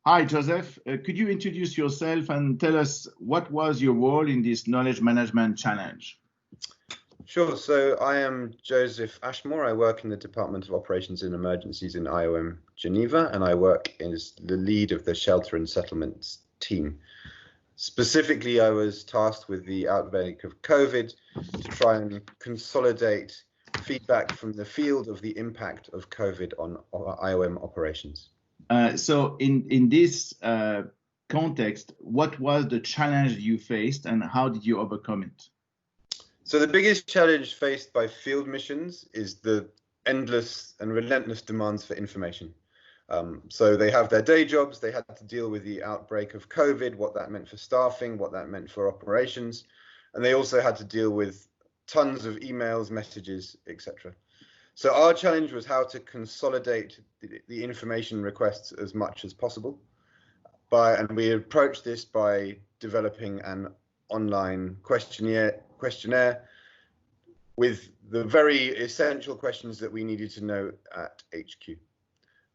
Hi, Joseph. Could you introduce yourself and tell us what was your role in this knowledge management challenge? Sure. So I am Joseph Ashmore. I work in the Department of Operations and Emergencies in IOM Geneva, and I work as the lead of the Shelter and Settlements team. Specifically, I was tasked with the outbreak of COVID to try and consolidate feedback from the field of the impact of COVID on IOM operations. So in this context, what was the challenge you faced and how did you overcome it? So the biggest challenge faced by field missions is the endless and relentless demands for information. So they have their day jobs, they had to deal with the outbreak of COVID, what that meant for staffing, what that meant for operations, and they also had to deal with tons of emails, messages, etc. So our challenge was how to consolidate the information requests as much as possible. And we approached this by developing an online questionnaire with the very essential questions that we needed to know at HQ.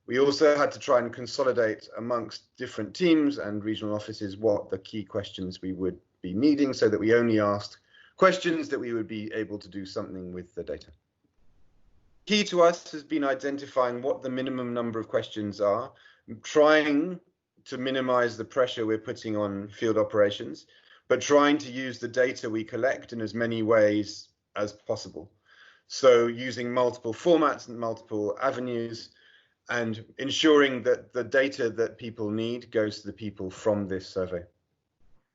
We also had to try and consolidate amongst different teams and regional offices what the key questions we would be needing so that we only asked questions that we would be able to do something with the data. Key to us has been identifying what the minimum number of questions are, trying to minimize the pressure we're putting on field operations, but trying to use the data we collect in as many ways as possible. So using multiple formats and multiple avenues, and ensuring that the data that people need goes to the people from this survey.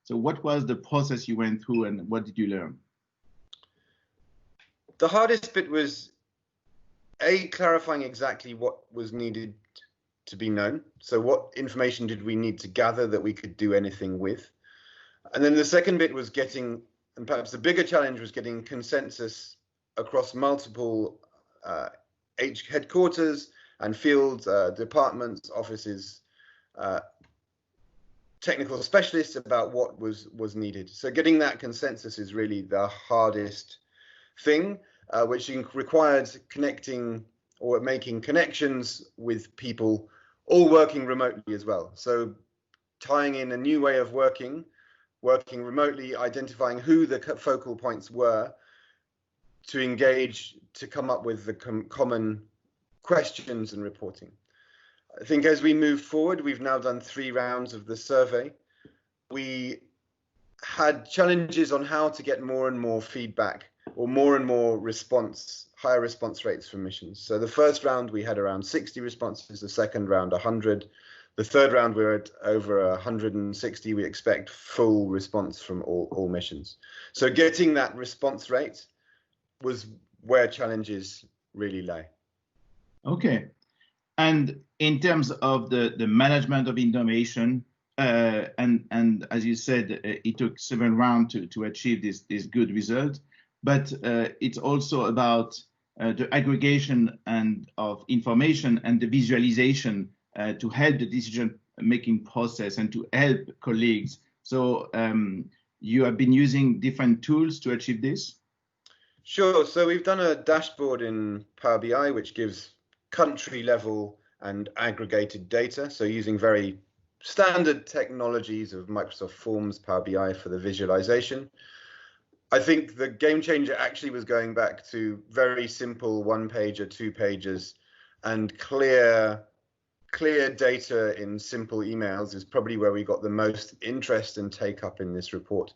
So what was the process you went through and what did you learn? The hardest bit was clarifying exactly what was needed to be known. So what information did we need to gather that we could do anything with? And then the second bit was getting, and perhaps the bigger challenge was getting consensus across multiple headquarters and field departments, offices, technical specialists about what was needed. So getting that consensus is really the hardest thing, which required connecting or making connections with people all working remotely as well. So tying in a new way of working remotely, identifying who the focal points were to engage, to come up with the common questions and reporting. I think as we move forward, we've now done 3 rounds of the survey. We had challenges on how to get more and more feedback or more and more higher response rates from missions. So the first round we had around 60 responses, the second round 100. The third round we're at over 160. We expect full response from all missions. So getting that response rate was where challenges really lay. Okay. And in terms of the management of information, and as you said, it took 7 rounds to achieve this good result, but it's also about the aggregation of information and the visualization to help the decision-making process and to help colleagues. So you have been using different tools to achieve this? Sure. So we've done a dashboard in Power BI, which gives country level and aggregated data. So using very standard technologies of Microsoft Forms, Power BI for the visualization. I think the game changer actually was going back to very simple 1-page or 2 pages, and clear data in simple emails is probably where we got the most interest and take up in this report.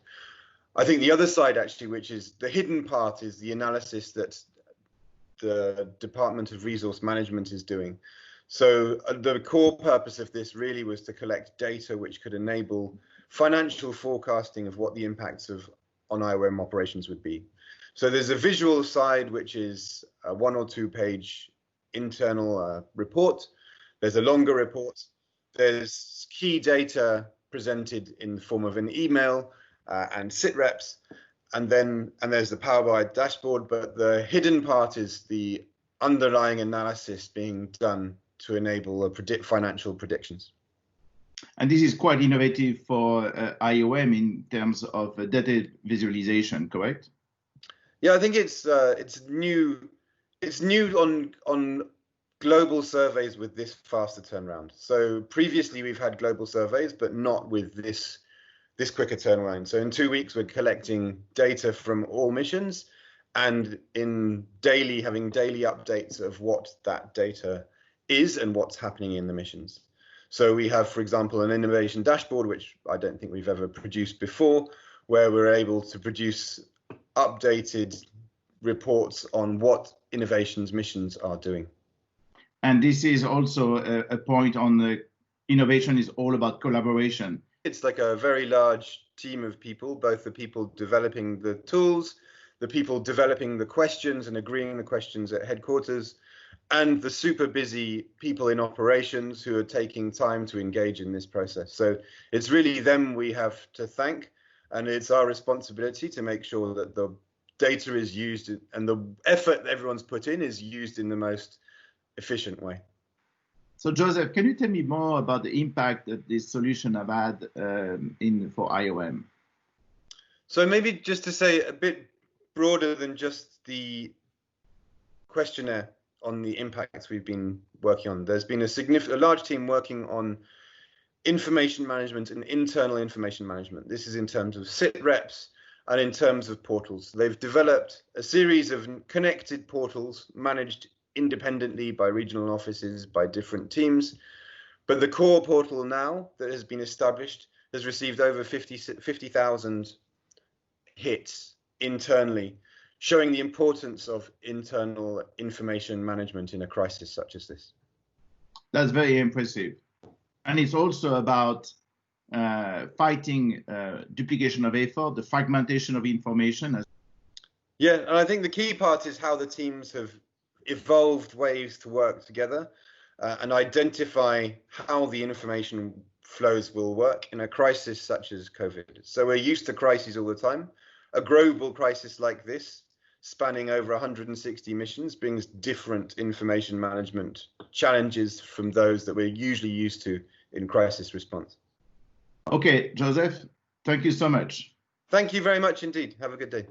I think the other side actually, which is the hidden part, is the analysis that the Department of Resource Management is doing. So the core purpose of this really was to collect data which could enable financial forecasting of what the impacts on IOM operations would be. So there's a visual side, which is a 1 or 2 page internal report. There's a longer report. There's key data presented in the form of an email and sit reps. And there's the Power BI dashboard, but the hidden part is the underlying analysis being done to enable financial predictions. And this is quite innovative for IOM in terms of data visualization, correct? Yeah, I think it's new. It's new on global surveys with this faster turnaround. So previously we've had global surveys, but not with this quicker turnaround. So in 2 weeks, we're collecting data from all missions and having daily updates of what that data is and what's happening in the missions. So we have, for example, an innovation dashboard, which I don't think we've ever produced before, where we're able to produce updated reports on what innovations missions are doing. And this is also a point on the innovation is all about collaboration. It's like a very large team of people, both the people developing the tools, the people developing the questions and agreeing the questions at headquarters, and the super busy people in operations who are taking time to engage in this process. So it's really them we have to thank, and it's our responsibility to make sure that the data is used and the effort that everyone's put in is used in the most efficient way. So Joseph, can you tell me more about the impact that this solution have had for IOM? So maybe just to say a bit broader than just the questionnaire on the impacts we've been working on. There's been a large team working on information management and internal information management. This is in terms of sit reps and in terms of portals. They've developed a series of connected portals managed independently by regional offices, by different teams. But the core portal now that has been established has received over 50,000 hits internally, showing the importance of internal information management in a crisis such as this. That's very impressive. And it's also about fighting duplication of effort, the fragmentation of information. Yeah, and I think the key part is how the teams have evolved ways to work together and identify how the information flows will work in a crisis such as COVID. So we're used to crises all the time. A global crisis like this, spanning over 160 missions, brings different information management challenges from those that we're usually used to in crisis response. Okay, Joseph, thank you so much. Thank you very much indeed. Have a good day.